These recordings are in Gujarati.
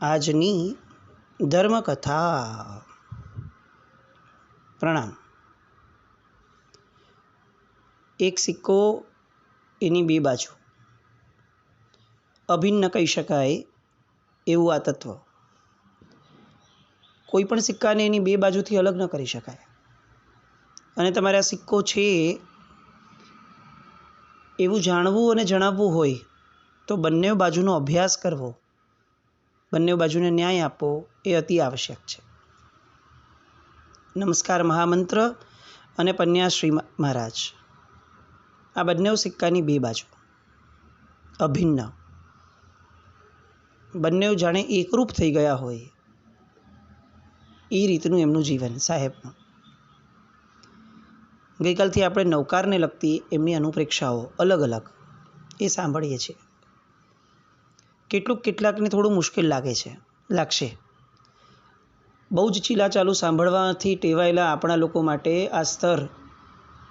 આજની ધર્મકથા. પ્રણામ. એક સિક્કો એની બે બાજુ, અભિન્ન કહી શકાય એવું આ તત્વ. કોઈ પણ સિક્કાને એની બે બાજુથી અલગ ન કરી શકાય. અને તમારે આ સિક્કો છે એવું જાણવું અને જણાવવું હોય તો બંને બાજુનો અભ્યાસ કરવો, બંને બાજુને ન્યાય આપવો એ અતિ આવશ્યક છે. નમસ્કાર મહામંત્ર અને પન્યાશ્રી મહારાજ, આ બંને સિક્કાની બે બાજુ, અભિન્ન, બંને જાણે એકરૂપ થઈ ગયા હોય એ રીતનું એમનું જીવન સાહેબનું. ગઈકાલથી આપણે નૌકારને લગતી એમની અનુપ્રેક્ષાઓ અલગ અલગ એ સાંભળીએ છીએ. કેટલાકને થોડું મુશ્કેલ લાગશે. બહુ જ ચીલાચાલુ સાંભળવાથી ટેવાયેલા આપણા લોકો માટે આ સ્તર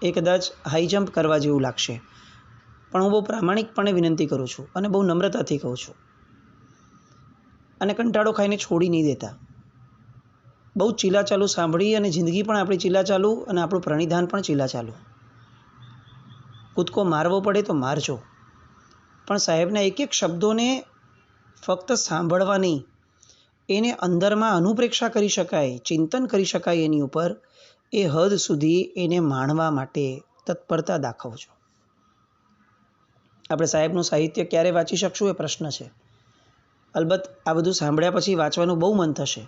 એ કદાચ હાઈ જમ્પ કરવા જેવું લાગશે. પણ હું બહુ પ્રામાણિકપણે વિનંતી કરું છું અને બહુ નમ્રતાથી કહું છું, અને કંટાળો ખાઈને છોડી નહીં દેતા. બહુ ચીલાચાલુ સાંભળી અને જિંદગી પણ આપણી ચીલાચાલુ અને આપણું પ્રણિધાન પણ ચીલાચાલુ. કૂદકો મારવો પડે તો મારજો, પણ સાહેબના એક એક શબ્દોને ફક્ત સાંભળવા નહીં, એને અંદરમાં અનુપ્રેક્ષા કરી શકાય, ચિંતન કરી શકાય એની ઉપર, એ હદ સુધી એને માણવા માટે તત્પરતા દાખવજો. આપણે સાહેબનું સાહિત્ય ક્યારે વાંચી શકશું એ પ્રશ્ન છે. અલબત્ત આ બધું સાંભળ્યા પછી વાંચવાનું બહુ મન થશે,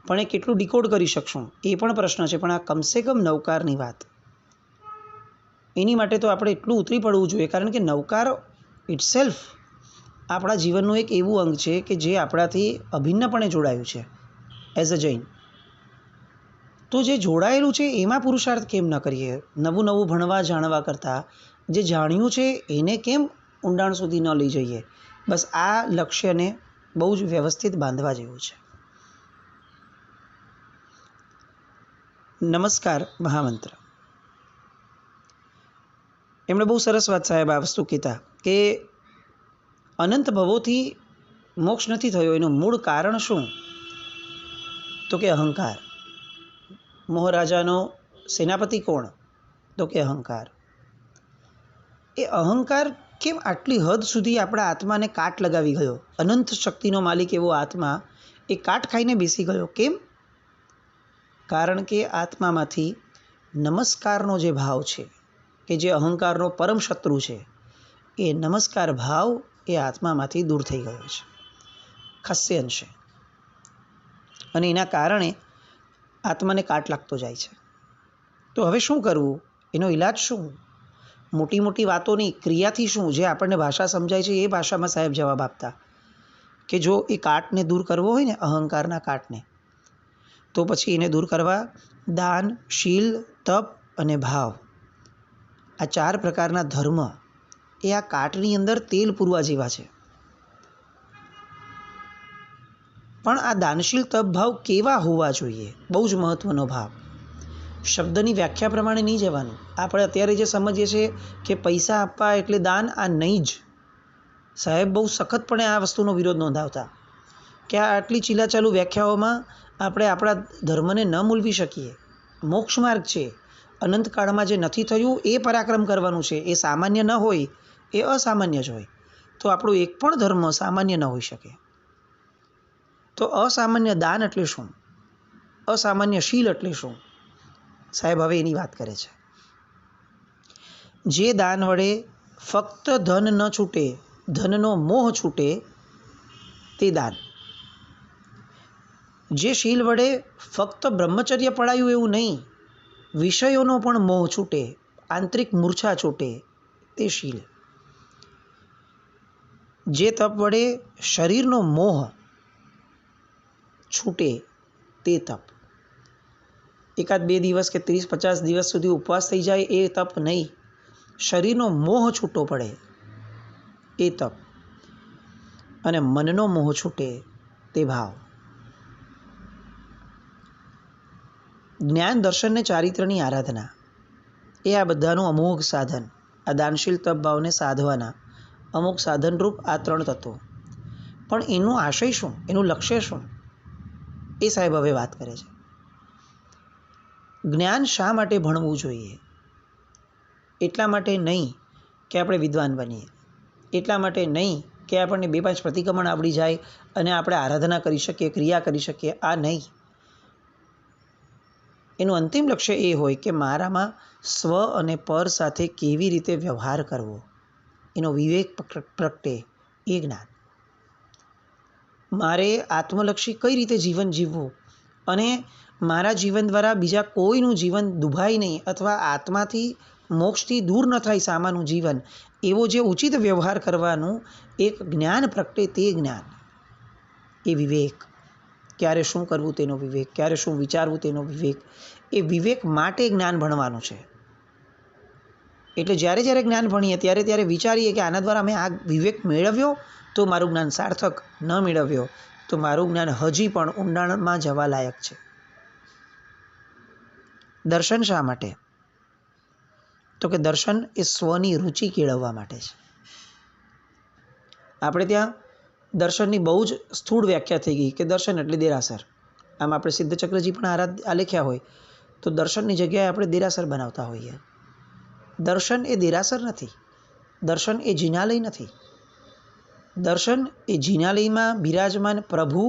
પણ એ કેટલું ડિકોડ કરી શકશું એ પણ પ્રશ્ન છે. પણ આ કમસે કમ નવકારની વાત, એની માટે તો આપણે એટલું ઉતરી પડવું જોઈએ, કારણ કે નવકાર ઇટસેલ્ફ આપણા જીવનનું એક એવું અંગ છે કે જે આપણાથી અભિન્નપણે જોડાયું છે એઝ અ જૈન. તો જે જોડાયેલું છે એમાં પુરુષાર્થ કેમ ન કરીએ? નવું ભણવા જાણવા કરતાં જે જાણ્યું છે એને કેમ ઊંડાણ સુધી ન લઈ જઈએ? બસ આ લક્ષ્યને બહુ જ વ્યવસ્થિત બાંધવા જેવું છે. નમસ્કાર મહામંત્ર. એમણે બહુ સરસ વાત સાહેબ આ વસ્તુ કહેતા કે અનંત ભવોથી મોક્ષ નથી થયો. એનું મૂળ કારણ શું? તો કે અહંકાર. મોહરાજાનો સેનાપતિ કોણ? તો કે અહંકાર. એ અહંકાર કેમ આટલી હદ સુધી આપણા આત્માને કાટ લગાવી ગયો? અનંત શક્તિનો માલિક એવો આત્મા એ કાટ ખાઈને બેસી ગયો. કેમ? કારણ કે આત્મામાંથી નમસ્કારનો જે ભાવ છે, કે જે અહંકારનો પરમ શત્રુ છે, એ નમસ્કાર ભાવ એ આત્મામાંથી દૂર થઈ ગયો છે ખાસ્સે અંશે. અને એના કારણે આત્માને કાટ લાગતો જાય છે. તો હવે શું કરવું? એનો ઈલાજ શું? મોટી વાતોની ક્રિયાથી શું? જે આપણને ભાષા સમજાય છે એ ભાષામાં સાહેબ જવાબ આપતા કે જો એ કાટને દૂર કરવો હોય ને, અહંકારના કાટને, તો પછી એને દૂર કરવા દાન, શીલ, તપ અને ભાવ, આ 4 પ્રકારના ધર્મ એ આ કાટની અંદર તેલ પૂરવા જેવા છે. પણ આ દાનશીલ તપ ભાવ કેવા હોવા જોઈએ? બહુ જ મહત્વનો ભાવ. શબ્દની વ્યાખ્યા પ્રમાણે નહીં જવાનું. આપણે અત્યારે જે સમજીએ છીએ કે પૈસા આપવા એટલે દાન, આ નહીં જ. સાહેબ બહુ સખતપણે આ વસ્તુનો વિરોધ નોંધાવતા કે આ આટલી ચીલાચાલુ વ્યાખ્યાઓમાં આપણે આપણા ધર્મને ન મૂલવી શકીએ. મોક્ષ માર્ગ છે. અનંતકાળમાં જે નથી થયું એ પરાક્રમ કરવાનું છે. એ સામાન્ય ન હોય, એ અસામાન્ય જ હોય. તો આપણો એક પણ ધર્મ સામાન્ય ન હોઈ શકે. તો અસામાન્ય દાન એટલે શું? અસામાન્ય શીલ એટલે શું? સાહેબ હવે એની વાત કરે છે. જે દાન વડે ફક્ત ધન ન છૂટે, ધનનો મોહ છૂટે, તે દાન. જે શીલ વડે ફક્ત બ્રહ્મચર્ય પડાયું એવું નહીં, વિષયોનો પણ મોહ છૂટે, આંતરિક મૂર્છા છૂટે, તે શીલ. જે તપ વડે શરીરનો મોહ છૂટે, તે તપ. 1-2 દિવસ કે 30-50 દિવસ સુધી ઉપવાસ થઈ જાય એ તપ નહીં. શરીરનો મોહ છૂટો પડે એ તપ. અને મનનો મોહ છૂટે તે ભાવ. જ્ઞાન, દર્શન ને ચારિત્રની આરાધના એ આ બધાનું અમોઘ સાધન. આ દાનશીલ તપ ભાવને સાધવાના અમુક સાધનરૂપ આ 3 તત્વો. પણ એનું આશય શું, એનું લક્ષ્ય શું, એ સાહેબ હવે વાત કરે છે. જ્ઞાન શા માટે ભણવું જોઈએ? એટલા માટે નહીં કે આપણે વિદ્વાન બનીએ, એટલા માટે નહીં કે આપણને 2-5 પ્રતિક્રમણ આવડી જાય અને આપણે આરાધના કરી શકીએ, ક્રિયા કરી શકીએ. આ નહીં. એનું અંતિમ લક્ષ્ય એ હોય કે મારામાં સ્વ અને પર સાથે કેવી રીતે વ્યવહાર કરવો, એનો વિવેક પ્રગટે, એ જ્ઞાન. મારે આત્મલક્ષી કઈ રીતે જીવન જીવવું અને મારા જીવન દ્વારા બીજા કોઈનું જીવન દુભાય નહીં અથવા આત્માથી મોક્ષથી દૂર ન થાય સામાનું જીવન, એવો જે ઉચિત વ્યવહાર કરવાનું એક જ્ઞાન પ્રગટે, તે જ્ઞાન, એ વિવેક. ક્યારે શું કરવું તેનો વિવેક, ક્યારે શું વિચારવું તેનો વિવેક, એ વિવેક માટે જ્ઞાન ભણવાનું છે. એટલે જ્યારે જ્યારે જ્ઞાન ભણીએ ત્યારે ત્યારે વિચારીએ કે આના દ્વારા મેં આ વિવેક મેળવ્યો તો મારું જ્ઞાન સાર્થક, ન મેળવ્યો તો મારું જ્ઞાન હજી પણ ઊંડાણમાં જવા લાયક છે. દર્શન શા માટે? તો કે દર્શન એ સ્વની રુચિ કેળવવા માટે છે. આપણે ત્યાં દર્શનની બહુ જ સ્થૂળ વ્યાખ્યા થઈ ગઈ કે દર્શન એટલે દેરાસર. આમ આપણે સિદ્ધચક્રજી પણ આલેખ્યા હોય તો દર્શનની જગ્યાએ આપણે દેરાસર બનાવતા હોઈએ. દર્શન એ દેરાસર નથી, દર્શન એ જિનાલય નથી. દર્શન એ જિનાલયમાં બિરાજમાન પ્રભુ,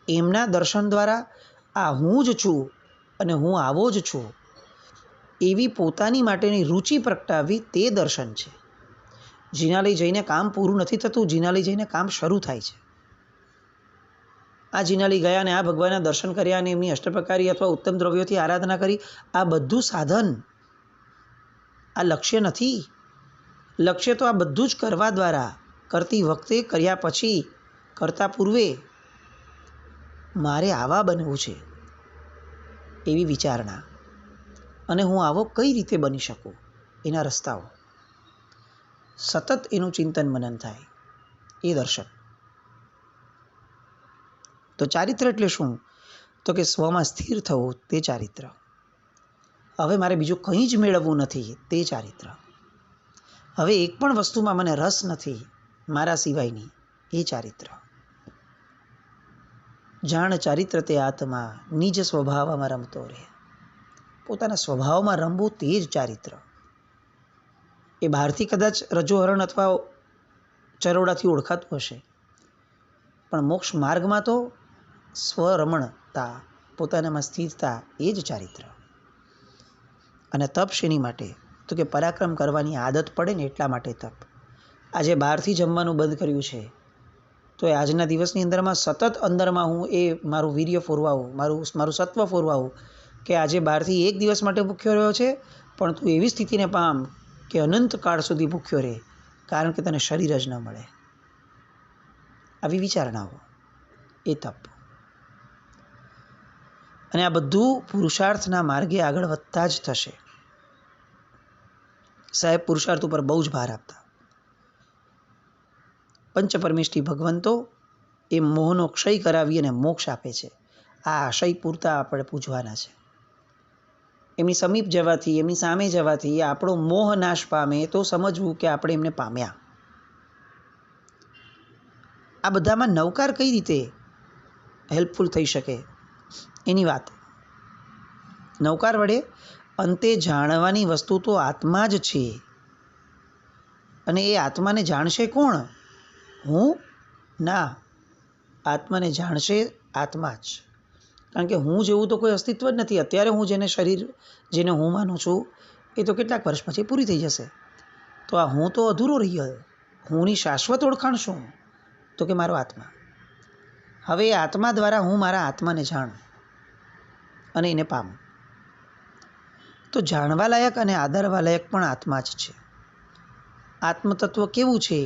એમના દર્શન દ્વારા આ હું જ છું અને હું આવો જ છું એવી પોતાની માટેની રુચિ પ્રગટાવવી, તે દર્શન છે. જિનાલય જઈને કામ પૂરું નથી થતું, જિનાલય જઈને કામ શરૂ થાય છે. આ જિનાલય ગયા અને આ ભગવાનના દર્શન કર્યા અને એમની અષ્ટપ્રકારી અથવા ઉત્તમ દ્રવ્યોથી આરાધના કરી, આ બધું સાધન, આ લક્ષ્ય નથી. લક્ષ્ય તો આ બધું જ કરવા દ્વારા, કરતી વખતે, કર્યા પછી, કરતા પૂર્વે મારે આવા બનવું છે એવી વિચારણા, અને હું આવો કઈ રીતે બની શકું એના રસ્તાઓ, સતત એનું ચિંતન મનન થાય, એ દર્શન. તો ચારિત્ર એટલે શું? તો કે સ્વમાં સ્થિર થવું, તે ચારિત્ર. હવે મારે બીજું કંઈ જ મેળવવું નથી, તે ચારિત્ર. હવે એક પણ વસ્તુમાં મને રસ નથી મારા સિવાયની, એ ચારિત્ર. જાણ ચારિત્ર તે આત્મા, નિજ સ્વભાવમાં રમતો રહે. પોતાના સ્વભાવમાં રમવું, તે જ ચારિત્ર. એ બહારથી કદાચ રજોહરણ અથવા ચરોડાથી ઓળખાતું હશે, પણ મોક્ષ માર્ગમાં તો સ્વરમણતા, પોતાનામાં સ્થિરતા, એ જ ચારિત્ર. અને તપ શેની માટે? તો કે પરાક્રમ કરવાની આદત પડે ને એટલા માટે તપ. આજે બહારથી જમવાનું બંધ કર્યું છે તો એ આજના દિવસની અંદરમાં સતત અંદરમાં હું એ મારું વીર્ય ફોરવાવું, મારું સત્વ ફોરવાવું કે આજે બહારથી એક દિવસ માટે ભૂખ્યો રહ્યો છે, પણ તું એવી સ્થિતિને પામ કે અનંત કાળ સુધી ભૂખ્યો રહે, કારણ કે તને શરીર જ ન મળે. આવી વિચારણાઓ, એ તપ. અને આ બધું પુરુષાર્થના માર્ગે આગળ વધતા જ થશે. સાહેબ પુરુષાર્થ ઉપર બહુ જ ભાર આપતા. પંચપરમેષ્ઠી ભગવંતો એ મોહનો ક્ષય કરાવી અને મોક્ષ આપે છે. આ આશય પૂરતા આપણે પૂજવાના છે. એમની સમીપ જવાથી, એમની સામે જવાથી એ આપણો મોહ નાશ પામે તો સમજવું કે આપણે એમને પામ્યા. આ બધામાં નવકાર કઈ રીતે હેલ્પફુલ થઈ શકે એની વાત. નવકાર વડે અંતે જાણવાની વસ્તુ તો આત્મા જ છે, અને એ આત્માને જાણશે કોણ? હું? ના, આત્માને જાણશે આત્મા જ. કારણ કે હું જેવું તો કોઈ અસ્તિત્વ જ નથી. અત્યારે હું જેને શરીર, જેને હું માનું છું, એ તો કેટલાક વર્ષ પછી પૂરી થઈ જશે. તો આ હું તો અધૂરો રહી ગયો. હુંની શાશ્વત ઓળખાણ શું? તો કે મારો આત્મા. હવે એ આત્મા દ્વારા હું મારા આત્માને જાણું અને એને પામું. તો જાણવા લાયક અને આદરવા લાયક પણ આત્મા જ છે. આત્મતત્વ કેવું છે?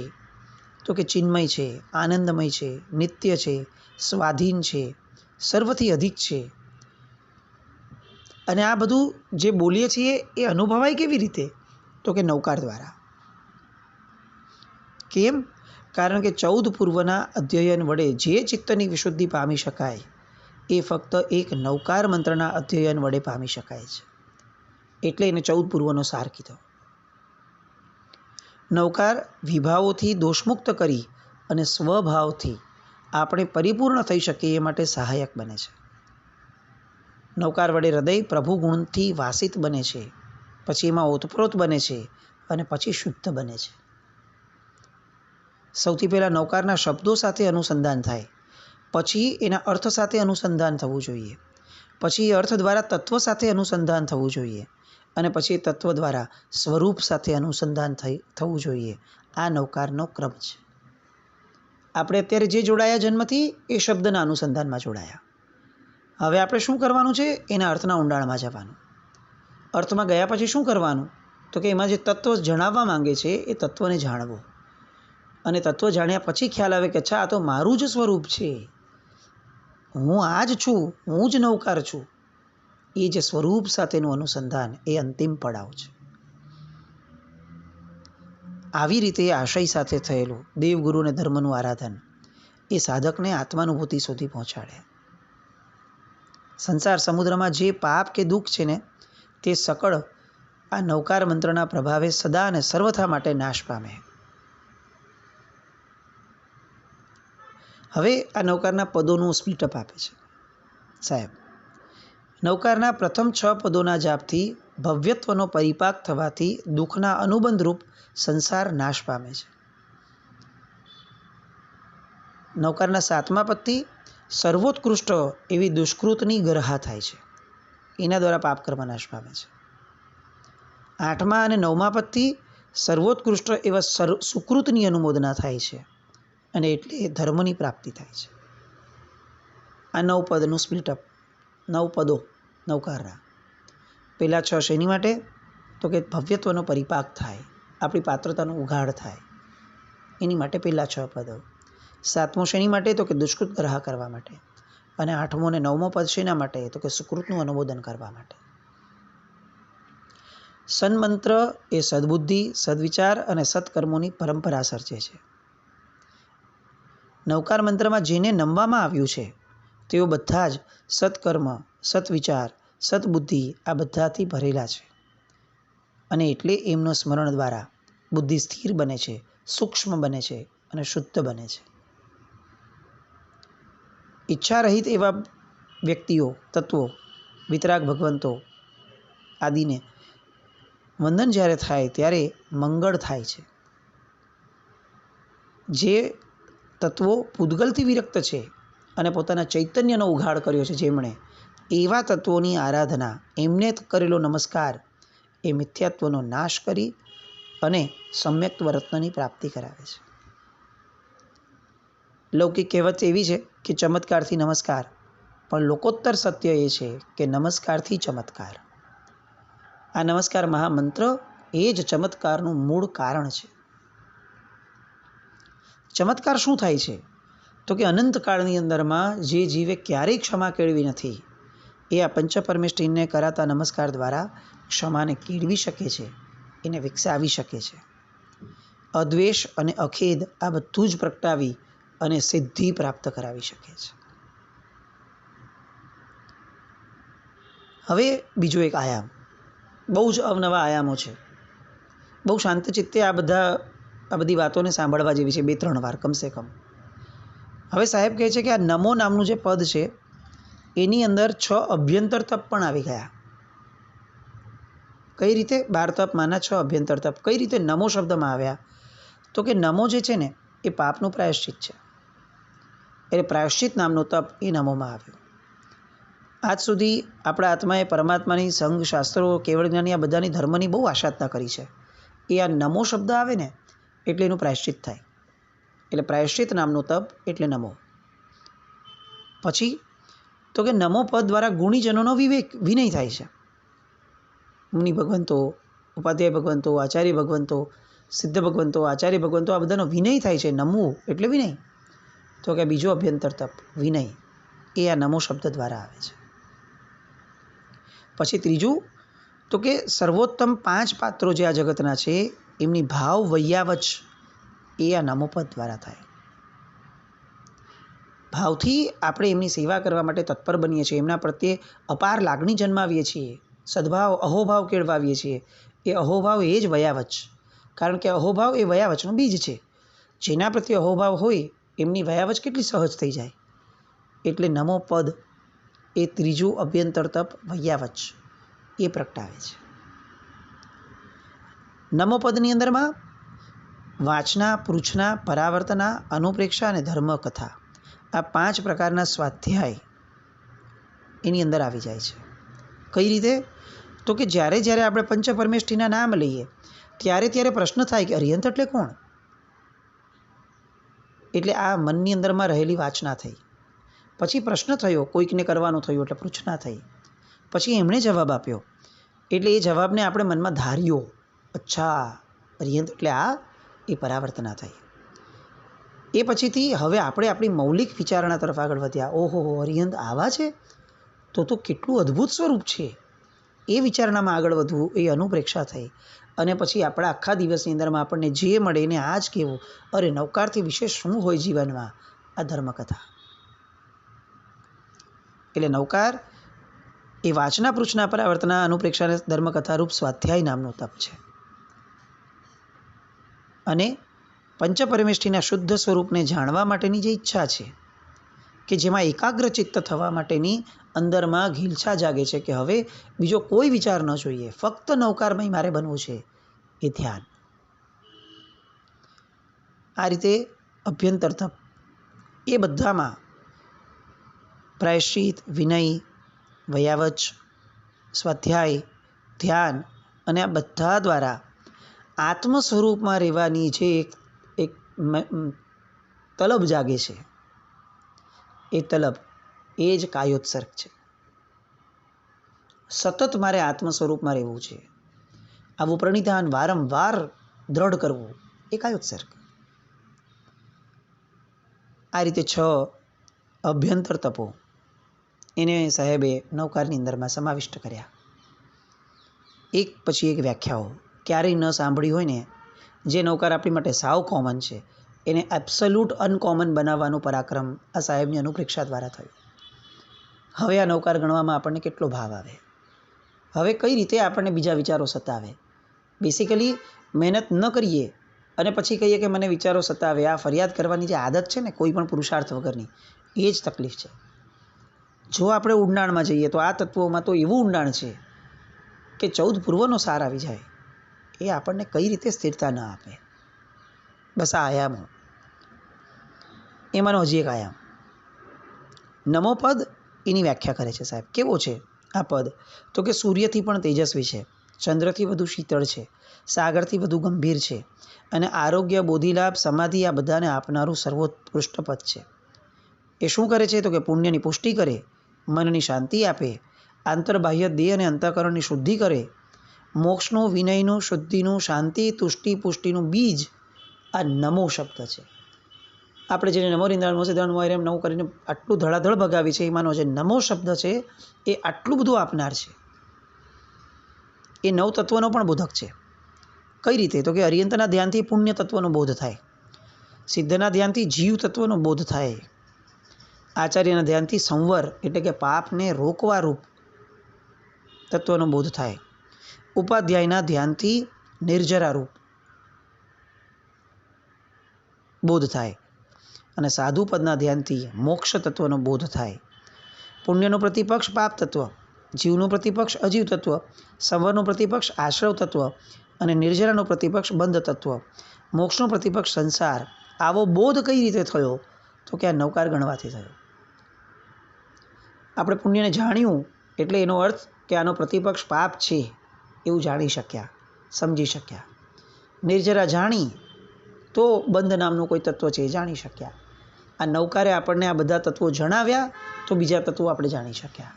તો કે ચિન્મય છે, આનંદમય છે, નિત્ય છે, સ્વાધીન છે, સર્વથી અધિક છે. અને આ બધું જે બોલીએ છીએ એ અનુભવાય કેવી રીતે? તો કે નવકાર દ્વારા. કેમ? કારણ કે 14 પૂર્વના અધ્યયન વડે જે ચિત્તની વિશુદ્ધિ પામી શકાય એ ફક્ત એક નવકાર મંત્રના અધ્યયન વડે પામી શકાય છે. એટલે એને 14 પૂર્વનો સાર કીધો. નવકાર વિભાવોથી દોષમુક્ત કરી અને સ્વભાવથી આપણે પરિપૂર્ણ થઈ શકીએ એ માટે સહાયક બને છે. નૌકાર વડે હૃદય પ્રભુ ગુણથી વાસિત બને છે, પછી એમાં ઓતપ્રોત બને છે અને પછી શુદ્ધ બને છે. સૌથી પહેલાં નૌકારના શબ્દો સાથે અનુસંધાન થાય, પછી એના અર્થ સાથે અનુસંધાન થવું જોઈએ, પછી એ અર્થ દ્વારા તત્વ સાથે અનુસંધાન થવું જોઈએ અને પછી એ તત્વ દ્વારા સ્વરૂપ સાથે અનુસંધાન થવું જોઈએ. આ નૌકારનો ક્રમ છે. આપણે અત્યારે જે જોડાયા જન્મથી એ શબ્દના અનુસંધાનમાં જોડાયા. હવે આપણે શું કરવાનું છે? એના અર્થના ઊંડાણમાં જવાનું. અર્થમાં ગયા પછી શું કરવાનું? તો કે એમાં જે તત્વ જણાવવા માંગે છે એ તત્વને જાણવો, અને તત્વ જાણ્યા પછી ખ્યાલ આવે કે અચ્છા, આ તો મારું જ સ્વરૂપ છે, હું આ જ છું, હું જ નૌકાર છું. એ જે સ્વરૂપ સાથેનું અનુસંધાન એ અંતિમ પડાવ છે. આવી રીતે આશય સાથે થયેલું દેવગુરુ અને ધર્મનું આરાધન એ સાધકને આત્માનુભૂતિ સુધી પહોંચાડે. સંસાર સમુદ્રમાં જે પાપ કે દુઃખ છે ને, તે સકળ આ નૌકાર મંત્રના પ્રભાવે સદા અને સર્વથા માટે નાશ પામે. હવે આ નૌકારના પદોનું સ્પ્લિટઅપ આપે છે સાહેબ. નૌકારના પ્રથમ 6 પદોના જાપથી ભવ્યત્વનો પરિપાક થવાથી દુઃખના અનુબંધરૂપ સંસાર નાશ પામે છે. નૌકારના 7મા પદથી સર્વોત્કૃષ્ટ એવી દુષ્કૃતની ગરહા થાય છે, એના દ્વારા પાપ કર્મ નાશ પામે છે. 8મા અને 9મા પદથી સર્વોત્કૃષ્ટ એવા સુકૃતની અનુમોદના થાય છે અને એટલે ધર્મની પ્રાપ્તિ થાય છે. આ 9 પદનું સ્પ્લિટઅપ, 9 પદો નૌકારના. પહેલાં 6 શેની માટે? તો કે ભવ્યત્વનો પરિપાક થાય, આપણી પાત્રતાનો ઉઘાડ થાય, એની માટે પહેલાં 6 પદો. 7મું શેની માટે? તો કે દુષ્કૃત ગ્રહ કરવા માટે. અને 8મું અને 9મું પદ શેના માટે? તો કે સુકૃતનું અનુમોદન કરવા માટે. સન્મંત્ર એ સદબુદ્ધિ, સદવિચાર અને સત્કર્મોની પરંપરા સર્જે છે. નૌકાર મંત્રમાં જેને નમવામાં આવ્યું છે તેઓ બધા જ સત્કર્મ, સત્વિચાર, સદબુદ્ધિ આ બધાથી ભરેલા છે, અને એટલે એમનું સ્મરણ દ્વારા બુદ્ધિ સ્થિર બને છે, સૂક્ષ્મ બને છે અને શુદ્ધ બને છે. ઈચ્છા રહિત એવા વ્યક્તિઓ, તત્વો, વિતરાગ ભગવંતો આદિને વંદન જ્યારે થાય ત્યારે મંગળ થાય છે. જે તત્વો પૂદગલથી વિરક્ત છે અને પોતાના ચૈતન્યનો ઉઘાડ કર્યો છે જેમણે, એવા તત્વોની આરાધના, એમને કરેલો નમસ્કાર એ મિથ્યાત્વનો નાશ કરી અને સમ્યક્ત્વ રત્નની પ્રાપ્તિ કરાવે છે. લૌકિક કહેવત એવી છે કે ચમત્કારથી નમસ્કાર, પણ લોકોત્તર સત્ય એ છે કે નમસ્કારથી ચમત્કાર. આ નમસ્કાર મહામંત્ર એ જ ચમત્કારનું મૂળ કારણ છે. ચમત્કાર શું થાય છે? તો કે અનંતકાળની અંદરમાં જે જીવે ક્યારેય ક્ષમા કેળવી નથી, એ આ પંચપરમેષ્ઠીને કરાતા નમસ્કાર દ્વારા ક્ષમાને કેળવી શકે છે, એને વિકસાવી શકે છે. અદ્વેષ અને અખેદ આ બધું જ પ્રગટાવી અને સિદ્ધિ પ્રાપ્ત કરાવી શકે છે. હવે બીજો એક આયામ, બહુ જ અવનવા આયામો છે. બહુ શાંત ચિત્તે આ બધી વાતોને સાંભળવા જેવી છે, 2-3 વાર કમસે કમ. હવે સાહેબ કહે છે કે આ નમો નામનું જે પદ છે એની અંદર 6 અભ્યંતર તપ પણ આવી ગયા. કઈ રીતે? 12 તપમાંના 6 અભ્યંતર તપ કઈ રીતે નમો શબ્દમાં આવ્યા? તો કે નમો જે છે ને એ પાપનું પ્રાયશ્ચિત છે, એટલે પ્રાયશ્ચિત નામનું તપ એ નમોમાં આવ્યું. આજ સુધી આપણા આત્માએ પરમાત્માની સંઘ, શાસ્ત્રો, કેવળ જ્ઞાની આ બધાની ધર્મની બહુ આશાધના કરી છે. એ આ નમો શબ્દ આવે ને એટલે એનું પ્રાયશ્ચિત થાય, એટલે પ્રાયશ્ચિત નામનું તપ એટલે નમો. પછી તો કે નમો પદ દ્વારા ગુણીજનોનો વિનય થાય છે. મુનિ ભગવંતો, ઉપાધ્યાય ભગવંતો, આચાર્ય ભગવંતો, સિદ્ધ ભગવંતો, આચાર્ય ભગવંતો આ બધાનો વિનય થાય છે. નમવું એટલે વિનય. તો કે બીજો અભ્યંતર તપ વિનય એ આ નમો શબ્દ દ્વારા આવે છે. પછી ત્રીજું તો કે સર્વોત્તમ 5 પાત્રો જે આ જગતના છે એમની ભાવ વૈયાવચ એ આ નમોપદ દ્વારા થાય. ભાવથી આપણે એમની સેવા કરવા માટે તત્પર બનીએ છીએ, એમના પ્રત્યે અપાર લાગણી જન્માવીએ છીએ, સદભાવ અહોભાવ કેળવાવીએ છીએ. એ અહોભાવ એ જ વયાવચ, કારણ કે અહોભાવ એ વયાવચનું બીજ છે. જેના પ્રત્યે અહોભાવ હોય એમની વયાવચ કેટલી સહજ થઈ જાય. એટલે નમો પદ એ ત્રીજું અભ્યંતર તપ વૈયાવચ એ પ્રગટાવે છે. નમો પદની અંદરમાં વાંચના, પૃચ્છના, પરાવર્તના, અનુપ્રેક્ષા અને ધર્મકથા આ 5 પ્રકારના સ્વાધ્યાય એની અંદર આવી જાય છે. કઈ રીતે? તો કે જ્યારે જ્યારે આપણે પંચપરમેષ્ઠીના નામ લઈએ ત્યારે ત્યારે પ્રશ્ન થાય કે અરિહંત એટલે કોણ? એટલે આ મનની અંદરમાં રહેલી વાચના થઈ. પછી પ્રશ્ન થયો, કોઈકને કરવાનું થયું એટલે પૃચ્છના થઈ. પછી એમણે જવાબ આપ્યો એટલે એ જવાબને આપણે મનમાં ધાર્યો, અચ્છા અરિહંત એટલે આ, એ પરાવર્તના થઈ. એ પછીથી હવે આપણે આપણી મૌલિક વિચારણા તરફ આગળ વધ્યા. ઓહો, અરિહંત આવા છે, તો કેટલું અદ્ભુત સ્વરૂપ છે, એ વિચારણામાં આગળ વધવું, એ અનુપ્રેક્ષા થઈ. અને પછી આપણા આખા દિવસની અંદરમાં આપણને જે મળે એને આ જ કહેવું, અરે નવકારથી વિશેષ શું હોય જીવનમાં? આ ધર્મકથા. એટલે નવકાર એ વાચના, પૃચ્છના, પરાવર્તના, અનુપ્રેક્ષા અને ધર્મકથા રૂપ સ્વાધ્યાય નામનો તપ છે. અને પંચપરમેષ્ઠીના શુદ્ધ સ્વરૂપને જાણવા માટેની જે ઈચ્છા છે કે જેમાં એકાગ્ર ચિત્ત થવા માટેની અંદરમાં ઘીલછા જાગે છે કે હવે બીજો કોઈ વિચાર ન જોઈએ, ફક્ત નવકારમય મારે બનવું છે, એ ધ્યાન. આ રીતે અભ્યંતર તપ એ બધામાં પ્રાયશ્ચિત, વિનય, વયાવચ, સ્વાધ્યાય, ધ્યાન અને આ બધા દ્વારા આત્મ સ્વરૂપમાં રહેવાની જે એક તલબ જાગે છે, એ તલબ એ જ કાયોત્સર્ગ છે. સતત મારે આત્મ સ્વરૂપમાં રહેવું છે, આવું પ્રણિધાન વારંવાર દ્રઢ કરવું, એ કાયોત્સર્ગ. આ રીતે 6 અભ્યંતર તપો એને સાહેબે નવકારની અંદરમાં સમાવિષ્ટ કર્યા. એક પછી એક વ્યાખ્યાઓ ક્યારેય ન સાંભળી હોય ને, જે નવકાર આપણી માટે સાવ કોમન છે એને એબ્સોલ્યુટ અનકોમન બનાવવાનું પરાક્રમ આ સાહેબની અનુપ્રેક્ષા દ્વારા થયું. હવે આ નવકાર ગણવામાં આપણને કેટલો ભાવ આવે, હવે કઈ રીતે આપણને બીજા વિચારો સતાવે. બેસિકલી મહેનત ન કરીએ અને પછી કહીએ કે મને વિચારો સતાવે, આ ફરિયાદ કરવાની જે આદત છે ને કોઈ પણ પુરુષાર્થ વગરની, એ જ તકલીફ છે. જો આપણે ઊંડાણમાં જઈએ તો આ તત્વોમાં તો એવું ઊંડાણ છે કે 14 પૂર્વનો સાર આવી જાય. એ આપણને કઈ રીતે સ્થિરતા ન આપે. બસ આ આયામો, એમાંનો હજી એક આયામ નમો પદ એની વ્યાખ્યા કરે છે સાહેબ. કેવો છે આ પદ? તો કે સૂર્યથી પણ તેજસ્વી છે, ચંદ્રથી વધુ શીતળ છે, સાગરથી વધુ ગંભીર છે અને આરોગ્ય, બોધિલાભ, સમાધિ આ બધાને આપનારું સર્વોત્કૃષ્ટ પદ છે. એ શું કરે છે? તો કે પુણ્યની પુષ્ટિ કરે, મનની શાંતિ આપે, આંતરબાહ્ય દેહ અને અંતઃકરણની શુદ્ધિ કરે, મોક્ષનું, વિનયનું, શુદ્ધિનું, શાંતિ, તુષ્ટિ, પુષ્ટિનું બીજ આ નમો શબ્દ છે. આપણે જેને નમો નિંદાણ મોસે ધન મોય એમ નવ કરીને આટલું ધડાધડ ભગાવી છે, એમાંનો જે નમો શબ્દ છે એ આટલું બધું આપનાર છે. એ 9 તત્વનો પણ બોધક છે. કઈ રીતે? તો કે અરિયંતના ધ્યાનથી પુણ્ય તત્વનો બોધ થાય, સિદ્ધના ધ્યાનથી જીવ તત્વનો બોધ થાય, આચાર્યના ધ્યાનથી સંવર એટલે કે પાપને રોકવા રૂપ તત્વનો બોધ થાય, ઉપાધ્યાયના ધ્યાનથી નિર્જરા રૂપ બોધ થાય અને સાધુપદના ધ્યાનથી મોક્ષ તત્વનો બોધ થાય. પુણ્યનો પ્રતિપક્ષ પાપ તત્વ, જીવનું પ્રતિપક્ષ અજીવ તત્વ, સંવરનું પ્રતિપક્ષ આશ્રવ તત્વ અને નિર્જરાનો પ્રતિપક્ષ બંધ તત્વ, મોક્ષનો પ્રતિપક્ષ સંસાર. આવો બોધ કઈ રીતે થયો? તો કે આ નવકાર ગણવાથી થયો. આપણે પુણ્યને જાણ્યું એટલે એનો અર્થ કે આનો પ્રતિપક્ષ પાપ છે એવું જાણી શક્યા, સમજી શક્યા. નિર્જરા જાણી તો બંધ નામનું કોઈ તત્વ છે એ જાણી શક્યા. આ નવકારે આપણને આ બધા તત્વો જણાવ્યા તો બીજા તત્વો આપણે જાણી શક્યા.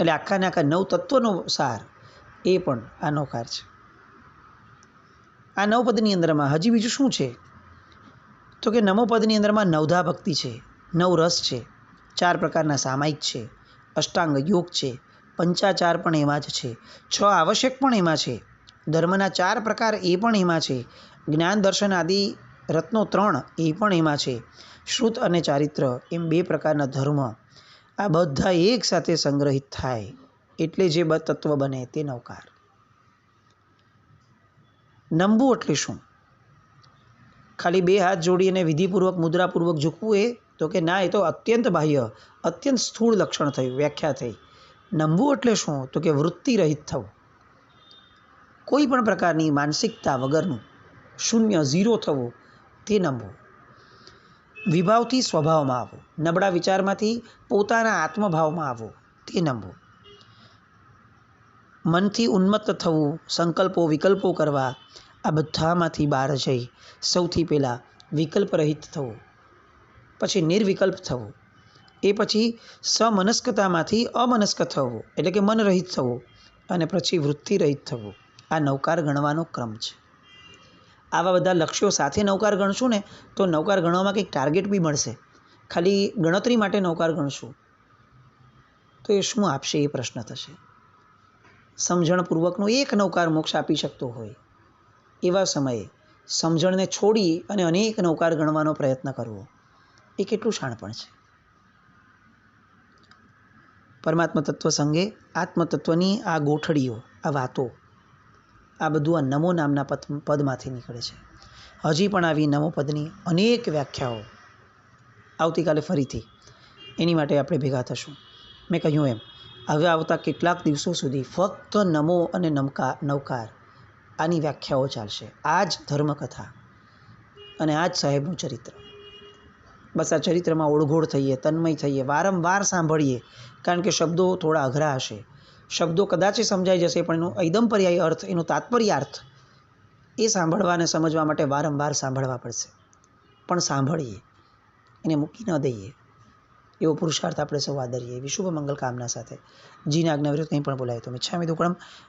એટલે આખા ને આખા 9 તત્વનો સાર એ પણ આ નવકાર છે. આ 9 પદની અંદરમાં હજી બીજું શું છે? તો કે નમો પદની અંદરમાં 9ધા ભક્તિ છે, 9 રસ છે, 4 પ્રકારના સામાયિક છે, અષ્ટાંગ યોગ છે, પંચાચાર પણ એમાં જ છે, 6 આવશ્યક પણ એમાં છે, ધર્મના 4 પ્રકાર એ પણ એમાં છે, જ્ઞાન દર્શન આદિ રત્નો 3 એ પણ એમાં છે, શ્રુત અને ચારિત્ર એમ 2 પ્રકારના ધર્મ આ બધા એક સાથે સંગ્રહિત થાય એટલે જે તત્વ બને તે નવકાર. નમવું એટલે શું? ખાલી બે હાથ જોડીને વિધિપૂર્વક મુદ્રાપૂર્વક ઝૂકવું એ? તો કે ના, એ તો અત્યંત બાહ્ય, અત્યંત સ્થૂળ લક્ષણ થયું, વ્યાખ્યા થઈ. નમવું એટલે શું? તો કે વૃત્તિ રહિત થવું, કોઈ પણ પ્રકારની માનસિકતા વગરનું, શૂન્ય, ઝીરો થવું, તે નમવું. વિભાવથી સ્વભાવમાં આવવું, નબળા વિચારમાંથી પોતાના આત્મભાવમાં આવવું, તે નમવું. મનથી ઉન્મત્ત થવું, સંકલ્પો વિકલ્પો કરવા, આ બધામાંથી બહાર જઈ સૌથી પહેલાં વિકલ્પ રહિત થવું, પછી નિર્વિકલ્પ થવું, એ પછી સમનસ્કતામાંથી અમનસ્ક થવું એટલે કે મન રહિત થવું, અને પછી વૃત્તિ રહિત થવું. આ નવકાર ગણવાનો ક્રમ છે. આવા બધા લક્ષ્યો સાથે નવકાર ગણશું ને તો નવકાર ગણવામાં કંઈક ટાર્ગેટ બી મળશે. ખાલી ગણતરી માટે નવકાર ગણશું તો એ શું આપશે એ પ્રશ્ન થશે. સમજણપૂર્વકનો એક નવકાર મોક્ષ આપી શકતો હોય, એવા સમયે સમજણને છોડી અને અનેક નવકાર ગણવાનો પ્રયત્ન કરવો એ કેટલું શાણપણ છે. પરમાત્મા તત્વ સંગે આત્મતત્વની આ ગોઠડીઓ, આ વાતો, આ બધું આ નમો નામના પદમાંથી નીકળે છે. હજી પણ આવી નમો પદની અનેક વ્યાખ્યાઓ આવતીકાલે ફરીથી એની માટે આપણે ભેગા થશું. મેં કહ્યું એમ, હવે આવતા કેટલાક દિવસો સુધી ફક્ત નમો અને નવકાર આની વ્યાખ્યાઓ ચાલશે. આ જ ધર્મકથા અને આ જ સાહેબનું ચરિત્ર. બસ આ ચરિત્રમાં ઓળઘોળ થઈએ, તન્મય થઈએ, વારંવાર સાંભળીએ, કારણ કે શબ્દો થોડા અઘરા હશે. શબ્દો કદાચ સમજાઈ જશે, પણ એનો ઐદમપર્યાયી અર્થ, એનો તાત્પર્યાર્થ એ સાંભળવા અને સમજવા માટે વારંવાર સાંભળવા પડશે. પણ સાંભળીએ, એને મૂકી ન દઈએ, એવો પુરુષાર્થ આપણે સૌ આદરીએ. એવી શુભ મંગલ કામના સાથે જીના આજ્ઞા વિરુદ્ધ કંઈ પણ બોલાય તો મિચ્છામિ દુક્કડમ